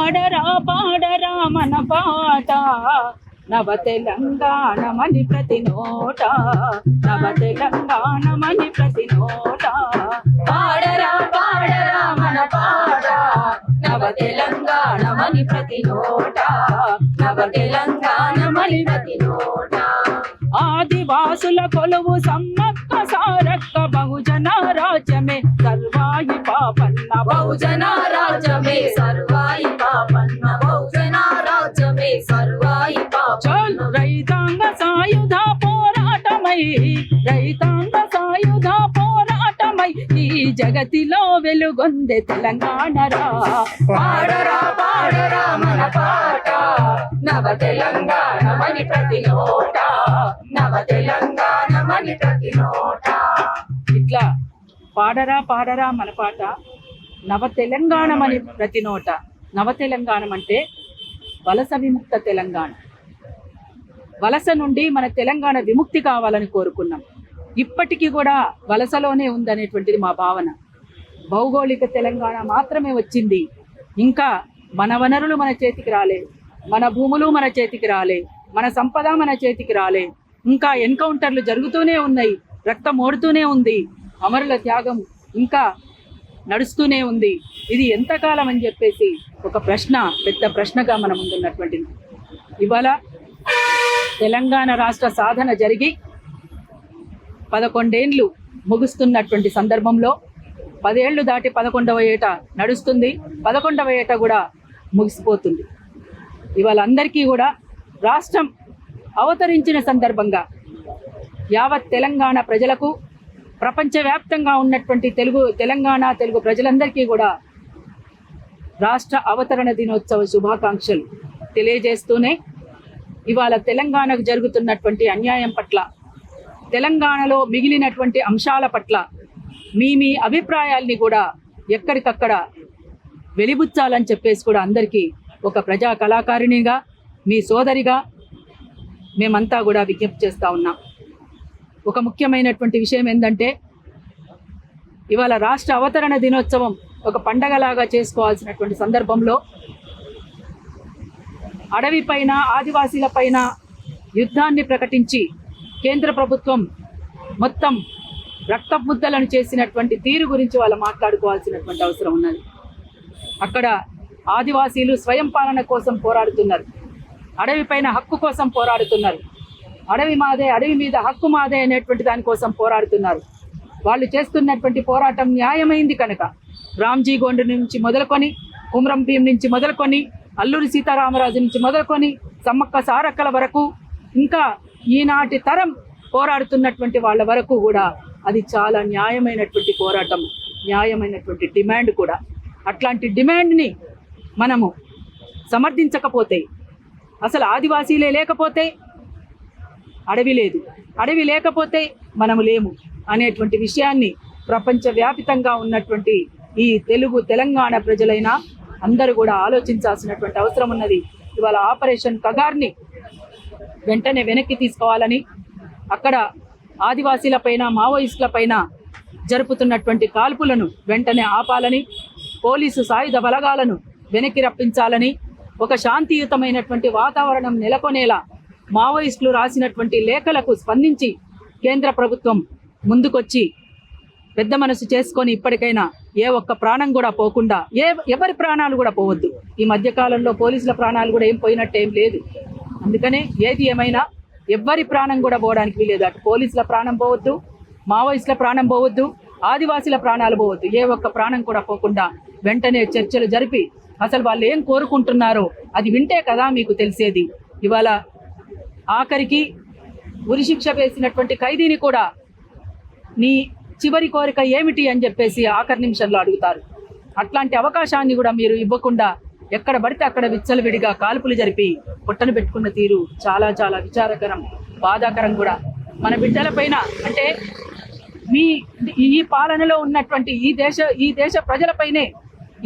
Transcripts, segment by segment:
పాడరా పాడరా మన పాట నవ తెలంగాణమని ప్రతి నోట, నవ తెలంగాణమని ప్రతి నోట. పాడరా పాడరా మన పాట నవ తెలంగాణమని ప్రతి నోట, నవ తెలంగాణమని ప్రతి నోట. ఆదివాసుల కొలువు సమ్మక్క సారక్క బహుజన రాజ్యమే సర్వాయి పాపన్న, బహుజన రాజ్యమే సర్వాయి పాపన్న, బహుజన రాజ్యమే సర్వాయి పాపన్న. రైతాంగ సాయుధ పోరాటమై, రైతాంగ సాయుధ పోరాటమై ఈ జగతిలో వెలుగొందే తెలంగాణరా. పాడరా పాడరా మన పాట నవ తెలంగాణమని ప్రతి నోట, నవ తెలంగాణమని ప్రతి నోట. ఇట్లా పాడరా పాడరా మన పాట నవ తెలంగాణమని ప్రతి నోట. నవ తెలంగాణం అంటే వలస విముక్త తెలంగాణ. వలస నుండి మన తెలంగాణ విముక్తి కావాలని కోరుకున్నాం. ఇప్పటికీ కూడా వలసలోనే ఉందనేటువంటిది మా భావన. భౌగోళిక తెలంగాణ మాత్రమే వచ్చింది, ఇంకా మన వనరులు మన చేతికి రాలే, మన భూములు మన చేతికి రాలే, మన సంపద మన చేతికి రాలే. ఇంకా ఎన్కౌంటర్లు జరుగుతూనే ఉన్నాయి, రక్తం ఓడుతూనే ఉంది, అమరుల త్యాగం ఇంకా నడుస్తూనే ఉంది. ఇది ఎంతకాలం అని చెప్పేసి ఒక ప్రశ్న, పెద్ద ప్రశ్నగా మన ముందున్నటువంటిది. ఇవాళ తెలంగాణ రాష్ట్ర సాధన జరిగి 11 ఏళ్ళు ముగుస్తున్నటువంటి సందర్భంలో 10 ఏళ్ళు దాటి 11వ ఏట నడుస్తుంది, 11వ ఏట కూడా ముగిసిపోతుంది. ఇవాళ అందరికీ కూడా రాష్ట్రం అవతరించిన సందర్భంగా యావత్ తెలంగాణ ప్రజలకు, ప్రపంచవ్యాప్తంగా ఉన్నటువంటి తెలంగాణ తెలుగు ప్రజలందరికీ కూడా రాష్ట్ర అవతరణ దినోత్సవ శుభాకాంక్షలు తెలియజేస్తూనే ఇవాళ తెలంగాణకు జరుగుతున్నటువంటి అన్యాయం పట్ల, తెలంగాణలో మిగిలినటువంటి అంశాల పట్ల మీ అభిప్రాయాల్ని కూడా ఎక్కడికక్కడ వెలిబుచ్చాలని చెప్పేసి కూడా అందరికీ ఒక ప్రజా కళాకారిణిగా, మీ సోదరిగా మేమంతా కూడా విజ్ఞప్తి చేస్తూ ఉన్నాం. ఒక ముఖ్యమైనటువంటి విషయం ఏంటంటే ఇవాళ రాష్ట్ర అవతరణ దినోత్సవం ఒక పండగలాగా చేసుకోవాల్సినటువంటి సందర్భంలో అడవిపైన, ఆదివాసీలపైన యుద్ధాన్ని ప్రకటించి కేంద్ర ప్రభుత్వం మొత్తం రక్తముద్దలను చేసినటువంటి తీరు గురించి వాళ్ళు మాట్లాడుకోవాల్సినటువంటి అవసరం ఉన్నది. అక్కడ ఆదివాసీలు స్వయం పాలన కోసం పోరాడుతున్నారు, అడవిపైన హక్కు కోసం పోరాడుతున్నారు, అడవి మాదే, అడవి మీద హక్కు మాదే అనేటువంటి దానికోసం పోరాడుతున్నారు. వాళ్ళు చేస్తున్నటువంటి పోరాటం న్యాయమైంది కనుక రామ్జీ గోండ్ నుంచి మొదలుకొని, కుమ్రం భీం నుంచి మొదలుకొని, అల్లూరి సీతారామరాజు నుంచి మొదలుకొని సమ్మక్క సారక్కల వరకు, ఇంకా ఈనాటి తరం పోరాడుతున్నటువంటి వాళ్ళ వరకు కూడా అది చాలా న్యాయమైనటువంటి పోరాటం, న్యాయమైనటువంటి డిమాండ్ కూడా. అట్లాంటి డిమాండ్ని మనము సమర్థించకపోతే, అసలు ఆదివాసీలే లేకపోతే అడవి లేదు, అడవి లేకపోతే మనము లేము అనేటువంటి విషయాన్ని ప్రపంచవ్యాపితంగా ఉన్నటువంటి ఈ తెలంగాణ ప్రజలైనా అందరూ కూడా ఆలోచించాల్సినటువంటి అవసరం ఉన్నది. ఇవాళ ఆపరేషన్ కగార్ని వెంటనే వెనక్కి తీసుకోవాలని, అక్కడ ఆదివాసీలపైన, మావోయిస్టులపైన జరుపుతున్నటువంటి కాల్పులను వెంటనే ఆపాలని, పోలీసు సాయుధ బలగాలను వెనక్కి రప్పించాలని, ఒక శాంతియుతమైనటువంటి వాతావరణం నెలకొనేలా మావోయిస్టులు రాసినటువంటి లేఖలకు స్పందించి కేంద్ర ప్రభుత్వం ముందుకొచ్చి పెద్ద మనసు చేసుకొని ఇప్పటికైనా ఏ ఒక్క ప్రాణం కూడా పోకుండా, ఎవరి ప్రాణాలు కూడా పోవద్దు. ఈ మధ్యకాలంలో పోలీసుల ప్రాణాలు కూడా ఏం పోయినట్టేం లేదు. అందుకనే ఏది ఏమైనా ఎవ్వరి ప్రాణం కూడా పోవడానికి వీలేదు. అటు పోలీసుల ప్రాణం పోవద్దు, మావోయిస్టుల ప్రాణం పోవద్దు, ఆదివాసీల ప్రాణాలు పోవద్దు. ఏ ఒక్క ప్రాణం కూడా పోకుండా వెంటనే చర్చలు జరిపి అసలు వాళ్ళు ఏం కోరుకుంటున్నారో అది వింటే కదా మీకు తెలిసేది. ఇవాళ ఆఖరికి ఉరిశిక్ష వేసినటువంటి ఖైదీని కూడా నీ చివరి కోరిక ఏమిటి అని చెప్పేసి ఆఖరి నిమిషంలో అడుగుతారు. అట్లాంటి అవకాశాన్ని కూడా మీరు ఇవ్వకుండా ఎక్కడ పడితే అక్కడ విచ్చలవిడిగా కాల్పులు జరిపి పొట్టను పెట్టుకున్న తీరు చాలా చాలా విచారకరం, బాధాకరం కూడా. మన బిడ్డలపైన అంటే ఈ పాలనలో ఉన్నటువంటి ఈ దేశ ప్రజలపైనే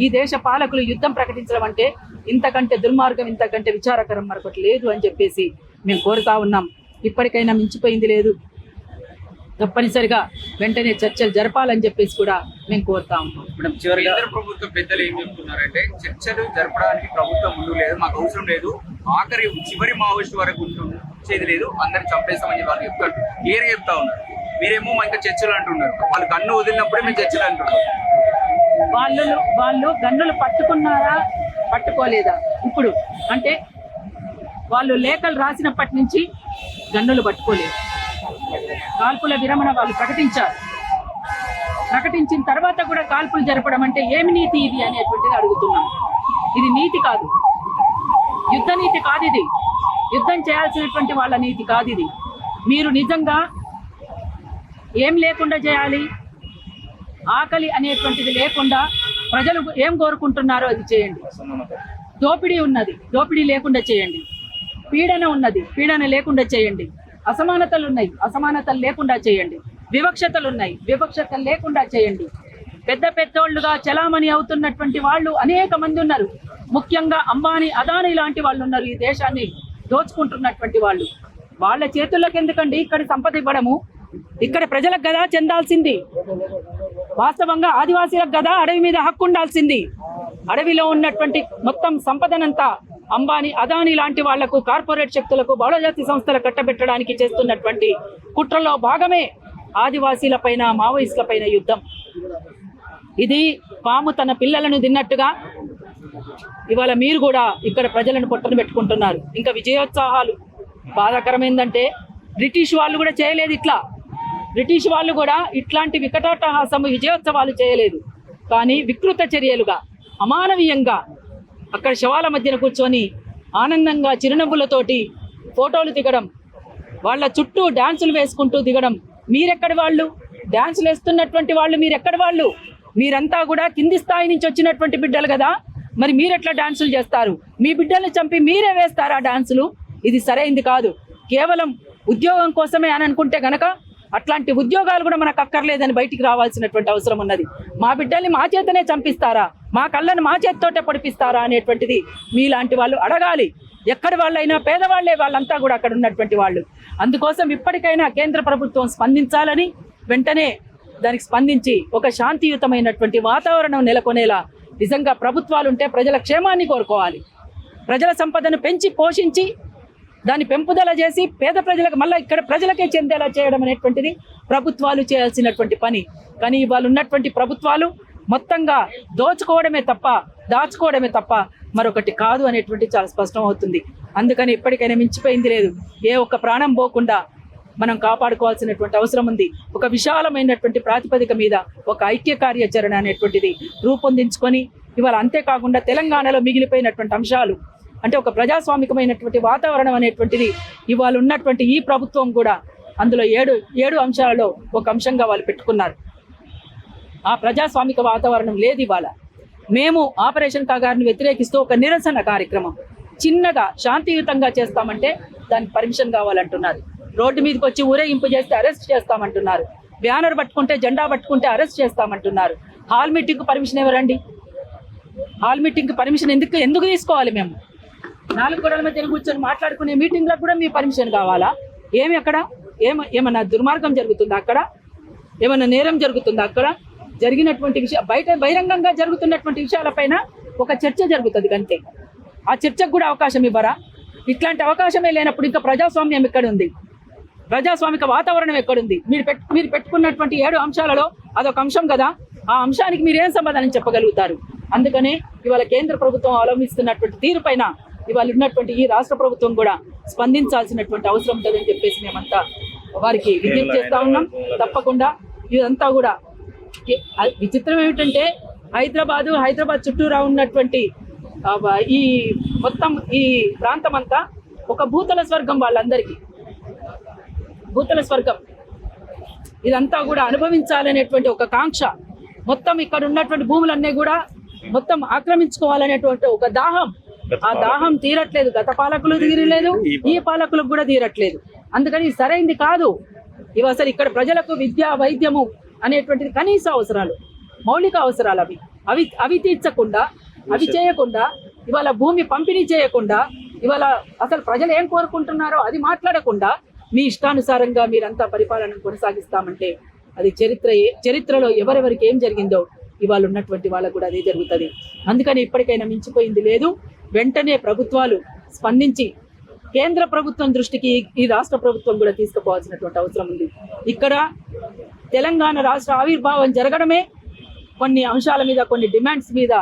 ఈ దేశ పాలకులు యుద్ధం ప్రకటించడం అంటే ఇంతకంటే దుర్మార్గం, ఇంతకంటే విచారకరం మరొకటి లేదు అని చెప్పేసి మేము కోరుతా ఉన్నాం. ఇప్పటికైనా మించిపోయింది లేదు. తప్పనిసరిగా వెంటనే చర్చలు జరపాలని చెప్పేసి కూడా మేము కోరుతా ఉన్నాం. కేంద్ర ప్రభుత్వ పెద్దలు ఏం చెప్తున్నారంటే చర్చలు జరపడానికి ప్రభుత్వం ముందు లేదు, మాకు అవసరం లేదు, ఆఖరి చివరి మావోయిస్ట్ వరకు ఉంచేది లేదు, అందరిని చంపేస్తామని వాళ్ళు చెప్తారు, క్లియర్ చెప్తా ఉన్నారు. మీరేమో ఇంకా చర్చలు అంటున్నారు, వాళ్ళు గన్ను వదిలినప్పుడే మేము చర్చలు అంటున్నారు. వాళ్ళు గన్నులు పట్టుకున్నారా పట్టుకోలేదా? ఇప్పుడు అంటే వాళ్ళు లేఖలు రాసినప్పటి నుంచి గన్నులు పట్టుకోలేదు. కాల్పుల విరమణ వాళ్ళు ప్రకటించారు. ప్రకటించిన తర్వాత కూడా కాల్పులు జరపడం అంటే ఏమి నీతి ఇది అనేటువంటిది అడుగుతున్నాం. ఇది నీతి కాదు, యుద్ధ నీతి కాదు, ఇది యుద్ధం చేయాల్సినటువంటి వాళ్ళ నీతి కాదు. ఇది మీరు నిజంగా ఏం లేకుండా చేయాలి, ఆకలి అనేటువంటిది లేకుండా ప్రజలు ఏం కోరుకుంటున్నారో అది చేయండి. దోపిడీ ఉన్నది, దోపిడీ లేకుండా చేయండి. పీడన ఉన్నది, పీడన లేకుండా చేయండి. అసమానతలు ఉన్నాయి, అసమానతలు లేకుండా చేయండి. వివక్షతలు ఉన్నాయి, వివక్షతలు లేకుండా చేయండి. పెద్దోళ్ళుగా చలామణి అవుతున్నటువంటి వాళ్ళు అనేక మంది ఉన్నారు. ముఖ్యంగా అంబానీ, అదానీ లాంటి వాళ్ళు ఉన్నారు. ఈ దేశాన్ని దోచుకుంటున్నటువంటి వాళ్ళు, వాళ్ళ చేతుల్లోకి ఎందుకండి ఇక్కడ సంపద ఇవ్వడము? ఇక్కడ ప్రజలకు గదా చెందాల్సింది. వాస్తవంగా ఆదివాసీలకు గదా అడవి మీద హక్కు ఉండాల్సింది. అడవిలో ఉన్నటువంటి మొత్తం సంపదనంతా అంబానీ, అదానీ లాంటి వాళ్లకు, కార్పొరేట్ శక్తులకు, బహుళజాతి సంస్థలు కట్టబెట్టడానికి చేస్తున్నటువంటి కుట్రలో భాగమే ఆదివాసీల పైన, మావోయిస్టుల పైన యుద్ధం. ఇది పాము తన పిల్లలను తిన్నట్టుగా ఇవాళ మీరు కూడా ఇక్కడ ప్రజలను పొట్టను పెట్టుకుంటున్నారు. ఇంకా విజయోత్సాహాలు. బాధాకరమైందంటే బ్రిటిష్ వాళ్ళు కూడా చేయలేదు ఇట్లా. బ్రిటిష్ వాళ్ళు కూడా ఇట్లాంటి వికటాటహాసము విజయోత్సవాలు చేయలేదు. కానీ వికృత చర్యలుగా, అమానవీయంగా అక్కడ శవాల మధ్యన కూర్చొని ఆనందంగా చిరునవ్వులతోటి ఫోటోలు దిగడం, వాళ్ళ చుట్టూ డాన్సులు వేసుకుంటూ దిగడం. మీరెక్కడి వాళ్ళు? డాన్సులు వేస్తున్నటువంటి వాళ్ళు మీరెక్కడి వాళ్ళు? మీరంతా కూడా కింది స్థాయి నుంచి వచ్చినటువంటి బిడ్డలు కదా, మరి మీరెట్లా డాన్సులు చేస్తారు? మీ బిడ్డల్ని చంపి మీరే వేస్తారా డాన్సులు? ఇది సరైంది కాదు. కేవలం ఉద్యోగం కోసమే అని అనుకుంటే గనక అట్లాంటి ఉద్యోగాలు కూడా మనకు అక్కర్లేదని బయటికి రావాల్సినటువంటి అవసరం ఉన్నది. మా బిడ్డల్ని మా చేతనే చంపిస్తారా, మా కళ్ళను మా చేతితోటే పొడిపిస్తారా అనేటువంటిది మీలాంటి వాళ్ళు అడగాలి. ఎక్కడి వాళ్ళైనా పేదవాళ్లే వాళ్ళంతా కూడా అక్కడ ఉన్నటువంటి వాళ్ళు. అందుకోసం ఇప్పటికైనా కేంద్ర ప్రభుత్వం స్పందించాలని, వెంటనే దానికి స్పందించి ఒక శాంతియుతమైనటువంటి వాతావరణం నెలకొనేలా నిజంగా ప్రభుత్వాలు ఉంటే ప్రజల క్షేమాన్ని కోరుకోవాలి. ప్రజల సంపదను పెంచి పోషించి దాన్ని పెంపుదల చేసి పేద ప్రజలకు మళ్ళీ ఇక్కడ ప్రజలకే చెందేలా చేయడం అనేటువంటిది ప్రభుత్వాలు చేయాల్సినటువంటి పని. కానీ వాళ్ళు ఉన్నటువంటి ప్రభుత్వాలు మొత్తంగా దోచుకోవడమే తప్ప, దాచుకోవడమే తప్ప మరొకటి కాదు అనేటువంటి చాలా స్పష్టం అవుతుంది. అందుకని ఇప్పటికైనా మించిపోయింది లేదు. ఏ ఒక్క ప్రాణం పోకుండా మనం కాపాడుకోవాల్సినటువంటి అవసరం ఉంది. ఒక విశాలమైనటువంటి ప్రాతిపదిక మీద ఒక ఐక్య కార్యాచరణ అనేటువంటిది రూపొందించుకొని ఇవాళ, అంతేకాకుండా తెలంగాణలో మిగిలిపోయినటువంటి అంశాలు అంటే ఒక ప్రజాస్వామికమైనటువంటి వాతావరణం అనేటువంటిది ఇవాళ ఉన్నటువంటి ఈ ప్రభుత్వం కూడా అందులో ఏడు అంశాలలో ఒక అంశంగా వాళ్ళు పెట్టుకున్నారు. ఆ ప్రజాస్వామిక వాతావరణం లేదు ఇవాళ. మేము ఆపరేషన్ కాగారిని వ్యతిరేకిస్తూ ఒక నిరసన కార్యక్రమం చిన్నగా శాంతియుతంగా చేస్తామంటే దానికి పర్మిషన్ కావాలంటున్నారు. రోడ్డు మీదకి వచ్చి ఊరేగింపు చేస్తే అరెస్ట్ చేస్తామంటున్నారు. బ్యానర్ పట్టుకుంటే, జెండా పట్టుకుంటే అరెస్ట్ చేస్తామంటున్నారు. హాల్ మీటింగ్ పర్మిషన్ ఎవరండి? హాల్ మీటింగ్ పర్మిషన్ ఎందుకు తీసుకోవాలి? మేము 4 గోడల మధ్య కూర్చొని మాట్లాడుకునే మీటింగ్లకు కూడా మీ పర్మిషన్ కావాలా? ఏమి అక్కడ ఏమన్నా దుర్మార్గం జరుగుతుందా? అక్కడ ఏమన్నా నేరం జరుగుతుందా? అక్కడ జరిగినటువంటి బహిరంగంగా జరుగుతున్నటువంటి విషయాలపైన ఒక చర్చ జరుగుతుంది అంతే. ఆ చర్చకు కూడా అవకాశం ఇవ్వరా? ఇట్లాంటి అవకాశమే లేనప్పుడు ఇంకా ప్రజాస్వామ్యం ఎక్కడుంది? ప్రజాస్వామిక వాతావరణం ఎక్కడుంది? మీరు పెట్టుకున్నటువంటి 7 అంశాలలో అదొక అంశం కదా. ఆ అంశానికి మీరేం సమాధానం చెప్పగలుగుతారు? అందుకనే ఇవాళ కేంద్ర ప్రభుత్వం అవలంబిస్తున్నటువంటి తీరు పైన ఇవాళ ఉన్నటువంటి ఈ రాష్ట్ర ప్రభుత్వం కూడా స్పందించాల్సినటువంటి అవసరం ఉంటుందని చెప్పేసి మేమంతా వారికి విజ్ఞప్తి చేస్తా ఉన్నాం. తప్పకుండా ఇదంతా కూడా విచిత్రం ఏమిటంటే హైదరాబాద్ చుట్టూరా ఉన్నటువంటి ఈ మొత్తం ఈ ప్రాంతం అంతా ఒక భూతల స్వర్గం. వాళ్ళందరికీ భూతల స్వర్గం. ఇదంతా కూడా అనుభవించాలనేటువంటి ఒక కాంక్ష. మొత్తం ఇక్కడ ఉన్నటువంటి భూములన్నీ కూడా మొత్తం ఆక్రమించుకోవాలనేటువంటి ఒక దాహం. ఆ దాహం తీరట్లేదు. గత పాలకులు తీరలేదు, ఈ పాలకులకు కూడా తీరట్లేదు. అందుకని సరైంది కాదు. ఇవి అసలు ఇక్కడ ప్రజలకు విద్య, వైద్యము అనేటువంటిది కనీస అవసరాలు, మౌలిక అవసరాలు. అవి తీర్చకుండా, అవి చేయకుండా, ఇవాళ భూమి పంపిణీ చేయకుండా, ఇవాళ అసలు ప్రజలు ఏం కోరుకుంటున్నారో అది మాట్లాడకుండా మీ ఇష్టానుసారంగా మీరంతా పరిపాలనను కొనసాగిస్తామంటే అది చరిత్రలో ఎవరెవరికి ఏం జరిగిందో ఇవాళ ఉన్నటువంటి వాళ్ళకు కూడా అదే జరుగుతుంది. అందుకని ఇప్పటికైనా మించిపోయింది లేదు. వెంటనే ప్రభుత్వాలు స్పందించి కేంద్ర ప్రభుత్వం దృష్టికి ఈ రాష్ట్ర ప్రభుత్వం కూడా తీసుకుపోవాల్సినటువంటి అవసరం ఉంది. ఇక్కడ తెలంగాణ రాష్ట్ర ఆవిర్భావం జరగడమే కొన్ని అంశాల మీద, కొన్ని డిమాండ్స్ మీద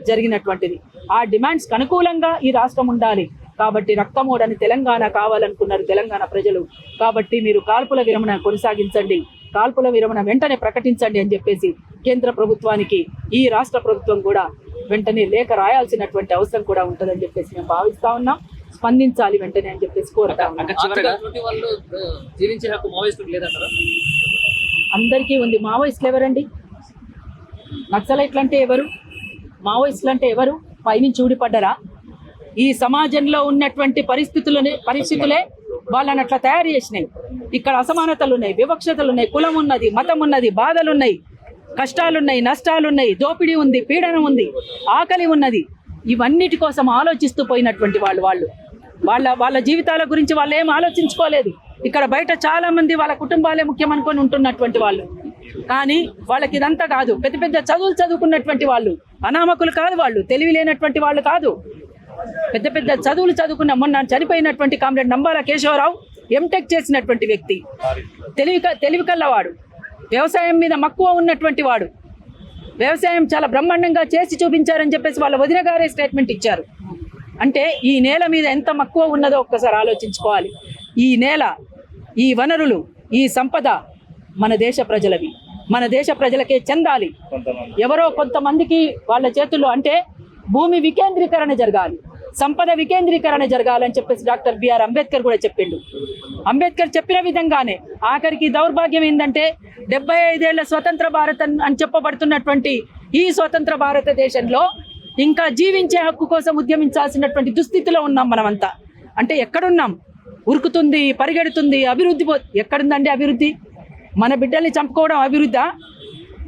జరిగినటువంటిది. ఆ డిమాండ్స్కి అనుకూలంగా ఈ రాష్ట్రం ఉండాలి. కాబట్టి రక్తమోడని తెలంగాణ కావాలనుకున్నారు తెలంగాణ ప్రజలు. కాబట్టి మీరు కాల్పుల విరమణ కొనసాగించండి, కాల్పుల విరమణ వెంటనే ప్రకటించండి అని చెప్పేసి కేంద్ర ప్రభుత్వానికి ఈ రాష్ట్ర ప్రభుత్వం కూడా వెంటనే లేఖ రాయాల్సినటువంటి అవసరం కూడా ఉంటుందని చెప్పేసి మేము భావిస్తా ఉన్నాం. స్పందించాలి వెంటనే అని చెప్పేసి కోరుతా ఉన్నాం. జీవించే హక్కు మావోయిస్టులకు లేదంటారా? అందరికీ ఉంది. మావోయిస్టులు ఎవరండి? నక్సలైట్లు అంటే ఎవరు? మావోయిస్టులు అంటే ఎవరు? పైనుంచి ఊడిపడ్డరా? ఈ సమాజంలో ఉన్నటువంటి పరిస్థితులే వాళ్ళని అట్లా తయారు చేసినాయి. ఇక్కడ అసమానతలు ఉన్నాయి, వివక్షతలు ఉన్నాయి, కులం ఉన్నది, మతం ఉన్నది, బాధలున్నాయి, కష్టాలున్నాయి, నష్టాలున్నాయి, దోపిడీ ఉంది, పీడనం ఉంది, ఆకలి ఉన్నది. ఇవన్నిటి కోసం ఆలోచిస్తూ పోయినటువంటి వాళ్ళ జీవితాల గురించి వాళ్ళు ఏం ఆలోచించుకోలేదు. ఇక్కడ బయట చాలా మంది వాళ్ళ కుటుంబాలే ముఖ్యం అనుకొని ఉంటున్నటువంటి వాళ్ళు. కానీ వాళ్ళకి ఇదంతా కాదు. పెద్ద పెద్ద చదువులు చదువుకున్నటువంటి వాళ్ళు, అనామకులు కాదు, వాళ్ళు తెలివి లేనటువంటి వాళ్ళు కాదు. పెద్ద పెద్ద చదువులు చదువుకున్న మొన్న చనిపోయినటువంటి కామ్రేడ్ నంబాల కేశవరావు ఎంటెక్ చేసినటువంటి వ్యక్తి, తెలివి కల్లవాడు, వ్యవసాయం మీద మక్కువ ఉన్నటువంటి వాడు. వ్యవసాయం చాలా బ్రహ్మాండంగా చేసి చూపించారని చెప్పేసి వాళ్ళ వదిన గారే స్టేట్మెంట్ ఇచ్చారు. అంటే ఈ నేల మీద ఎంత మక్కువ ఉన్నదో ఒక్కసారి ఆలోచించుకోవాలి. ఈ నేల, ఈ వనరులు, ఈ సంపద మన దేశ ప్రజలవి, మన దేశ ప్రజలకే చెందాలి. ఎవరో కొంతమందికి వాళ్ళ చేతుల్లో అంటే భూమి వికేంద్రీకరణ జరగాలి, సంపద వికేంద్రీకరణ జరగాలని చెప్పేసి డాక్టర్ బిఆర్ అంబేద్కర్ కూడా చెప్పిండు. అంబేద్కర్ చెప్పిన విధంగానే ఆఖరికి దౌర్భాగ్యం ఏంటంటే 75 ఏళ్ల స్వతంత్ర భారతం అని చెప్పబడుతున్నటువంటి ఈ స్వతంత్ర భారతదేశంలో ఇంకా జీవించే హక్కు కోసం ఉద్యమించాల్సినటువంటి దుస్థితిలో ఉన్నాం మనమంతా. అంటే ఎక్కడున్నాం? ఉరుకుతుంది, పరిగెడుతుంది, అభివృద్ధి ఎక్కడుందండి అభివృద్ధి? మన బిడ్డల్ని చంపుకోవడం అభివృద్ధా?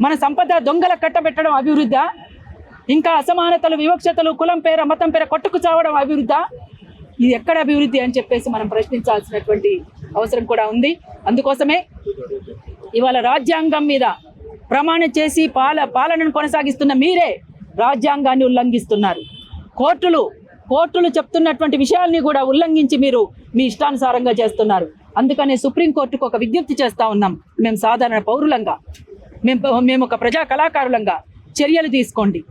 మన సంపద దొంగల కట్టబెట్టడం అభివృద్ధా? ఇంకా అసమానతలు, వివక్షతలు, కులం పేర, మతం పేర కొట్టుకు చావడం అభివృద్ధా? ఇది ఎక్కడ అభివృద్ధి అని చెప్పేసి మనం ప్రశ్నించాల్సినటువంటి అవసరం కూడా ఉంది. అందుకోసమే ఇవాళ రాజ్యాంగం మీద ప్రమాణం చేసి పాలనను కొనసాగిస్తున్న మీరే రాజ్యాంగాన్ని ఉల్లంఘిస్తున్నారు. కోర్టులు చెప్తున్నటువంటి విషయాల్ని కూడా ఉల్లంఘించి మీరు మీ ఇష్టానుసారంగా చేస్తున్నారు. అందుకనే సుప్రీంకోర్టుకు ఒక విజ్ఞప్తి చేస్తా ఉన్నాం. మేము సాధారణ పౌరులంగా, మేము ఒక ప్రజా కళాకారులంగా చర్యలు తీసుకోండి.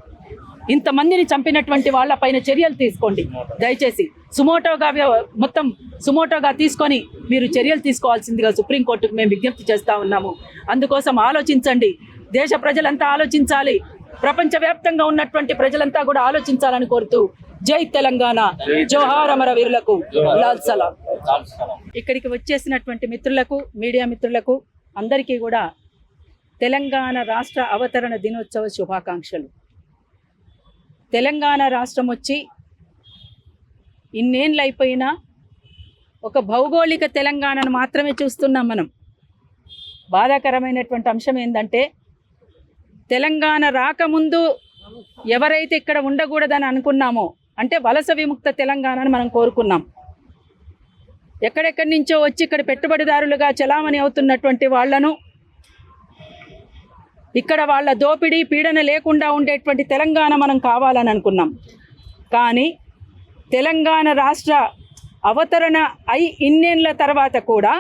ఇంతమందిని చంపినటువంటి వాళ్ళపైన చర్యలు తీసుకోండి. దయచేసి సుమోటోగా తీసుకొని మీరు చర్యలు తీసుకోవాల్సిందిగా సుప్రీంకోర్టుకు మేము విజ్ఞప్తి చేస్తా ఉన్నాము. అందుకోసం ఆలోచించండి. దేశ ప్రజలంతా ఆలోచించాలి. ప్రపంచవ్యాప్తంగా ఉన్నటువంటి ప్రజలంతా కూడా ఆలోచించాలని కోరుతూ జై తెలంగాణ, జోహార్ అమరవీరులకు లాల్ సలాం. ఇక్కడికి వచ్చేసినటువంటి మిత్రులకు, మీడియా మిత్రులకు అందరికీ కూడా తెలంగాణ రాష్ట్ర అవతరణ దినోత్సవ శుభాకాంక్షలు. తెలంగాణ రాష్ట్రం వచ్చి ఇన్నేళ్ళు అయిపోయినా ఒక భౌగోళిక తెలంగాణను మాత్రమే చూస్తున్నాం మనం. బాధాకరమైనటువంటి అంశం ఏంటంటే తెలంగాణ రాకముందు ఎవరైతే ఇక్కడ ఉండకూడదని అనుకున్నామో, అంటే వలస విముక్త తెలంగాణను మనం కోరుకున్నాం. ఎక్కడెక్కడి నుంచో వచ్చి ఇక్కడ పెట్టుబడిదారులుగా చలామణి అవుతున్నటువంటి వాళ్లను, ఇక్కడ వాళ్ళ దోపిడీ పీడన లేకుండా ఉండేటువంటి తెలంగాణ మనం కావాలని అనుకున్నాం. కానీ తెలంగాణ రాష్ట్ర అవతరణ ఇన్నేళ్ల తర్వాత కూడా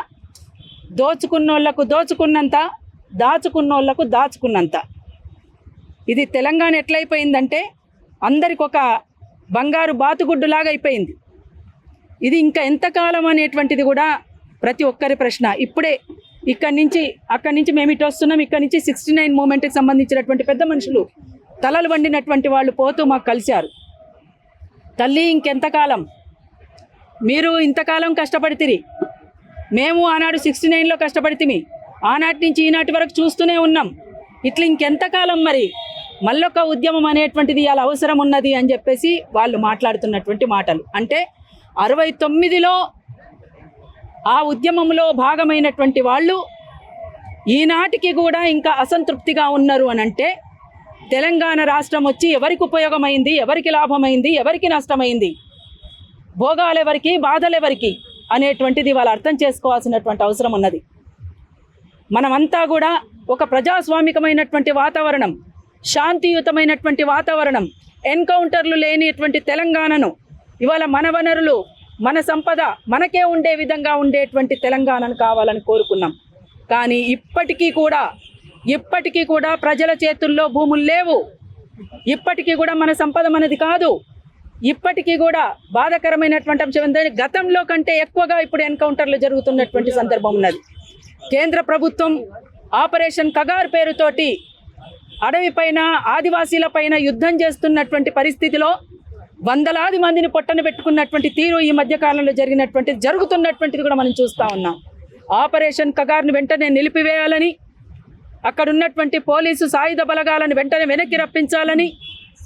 దోచుకున్నోళ్లకు దోచుకున్నంత, దాచుకున్నోళ్లకు దాచుకున్నంత. ఇది తెలంగాణ ఎట్లయిపోయిందంటే అందరికి ఒక బంగారు బాతుగుడ్డులాగా అయిపోయింది. ఇది ఇంకా ఎంతకాలం అనేటువంటిది కూడా ప్రతి ఒక్కరి ప్రశ్న. ఇప్పుడే అక్కడి నుంచి మేము ఇటు వస్తున్నాం. ఇక్కడి నుంచి 69 మూమెంట్కి సంబంధించినటువంటి పెద్ద మనుషులు, తలలు వండినటువంటి వాళ్ళు పోతూ మాకు కలిశారు. తల్లి ఇంకెంతకాలం? మీరు ఇంతకాలం కష్టపడితిరి, మేము ఆనాడు 69లో కష్టపడితిమి, ఆనాటి నుంచి ఈనాటి వరకు చూస్తూనే ఉన్నాం. ఇట్లా ఇంకెంతకాలం మరి మళ్ళొక ఉద్యమం అనేటువంటిది ఇవాళ అవసరం ఉన్నది అని చెప్పేసి వాళ్ళు మాట్లాడుతున్నటువంటి మాటలు. అంటే 69లో ఆ ఉద్యమంలో భాగమైనటువంటి వాళ్ళు ఈనాటికి కూడా ఇంకా అసంతృప్తిగా ఉన్నారు అని అంటే తెలంగాణ రాష్ట్రం వచ్చి ఎవరికి ఉపయోగమైంది, ఎవరికి లాభమైంది, ఎవరికి నష్టమైంది, భోగాలెవరికి, బాధలెవరికి? అనేటువంటిది వాళ్ళు అర్థం చేసుకోవాల్సినటువంటి అవసరం ఉన్నది. మనమంతా కూడా ఒక ప్రజాస్వామికమైనటువంటి వాతావరణం, శాంతియుతమైనటువంటి వాతావరణం, ఎన్కౌంటర్లు లేనిటువంటి తెలంగాణను, ఇవాళ మన వనరులు, మన సంపద మనకే ఉండే విధంగా ఉండేటువంటి తెలంగాణను కావాలని కోరుకున్నాం. కానీ ఇప్పటికీ కూడా ప్రజల చేతుల్లో భూములు లేవు. ఇప్పటికీ కూడా మన సంపద మనది కాదు. ఇప్పటికీ కూడా బాధాకరమైనటువంటి అంశం ఏంటంటే గతంలో కంటే ఎక్కువగా ఇప్పుడు ఎన్కౌంటర్లు జరుగుతున్నటువంటి సందర్భం ఉన్నది. కేంద్ర ప్రభుత్వం ఆపరేషన్ కగార్ పేరుతోటి అడవిపైన, ఆదివాసీలపైన యుద్ధం చేస్తున్నటువంటి పరిస్థితిలో వందలాది మందిని పొట్టన పెట్టుకున్నటువంటి తీరు ఈ మధ్య కాలంలో జరుగుతున్నటువంటిది కూడా మనం చూస్తూ ఉన్నాం. ఆపరేషన్ కగార్ని వెంటనే నిలిపివేయాలని, అక్కడ ఉన్నటువంటి పోలీసు సాయుధ బలగాలను వెంటనే వెనక్కి రప్పించాలని,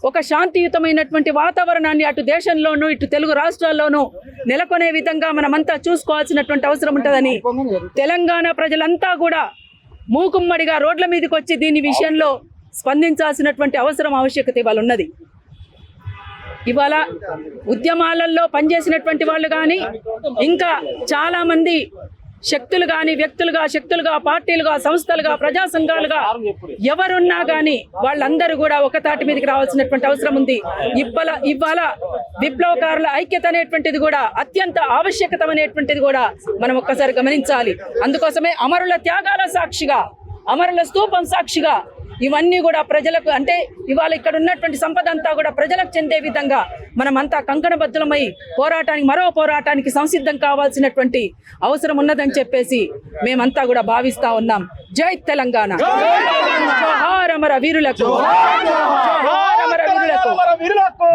ఒక శాంతియుతమైనటువంటి వాతావరణాన్ని అటు దేశంలోనూ ఇటు తెలుగు రాష్ట్రాల్లోనూ నెలకొనే విధంగా మనమంతా చూసుకోవాల్సినటువంటి అవసరం ఉంటుందని తెలంగాణ ప్రజలంతా కూడా మూకుమ్మడిగా రోడ్ల మీదకి వచ్చి దీని విషయంలో స్పందించాల్సినటువంటి ఆవశ్యకత ఇవాళ ఉన్నది. ఇవాళ ఉద్యమాలలో పనిచేసినటువంటి వాళ్ళు కానీ, ఇంకా చాలామంది శక్తులు కానీ, శక్తులుగా పార్టీలుగా, సంస్థలుగా, ప్రజా సంఘాలుగా ఎవరున్నా కానీ వాళ్ళందరూ కూడా ఒక తాటి మీదకి రావాల్సినటువంటి అవసరం ఉంది. ఇవాళ విప్లవకారుల ఐక్యత అనేటువంటిది కూడా అత్యంత ఆవశ్యకత అనేటువంటిది కూడా మనం ఒక్కసారి గమనించాలి. అందుకోసమే అమరుల త్యాగాల సాక్షిగా, అమరుల స్తూపం సాక్షిగా ఇవన్నీ కూడా ప్రజలకు, అంటే ఇవాళ ఇక్కడ ఉన్నటువంటి సంపద అంతా కూడా ప్రజలకు చెందే విధంగా మనమంతా కంకణబద్ధులమై మరో పోరాటానికి సంసిద్ధం కావాల్సినటువంటి అవసరం ఉన్నదని చెప్పేసి మేమంతా కూడా భావిస్తా ఉన్నాం. జై తెలంగాణ, జోహార్ అమర వీరులకు, జోహార్ అమర వీరులకు.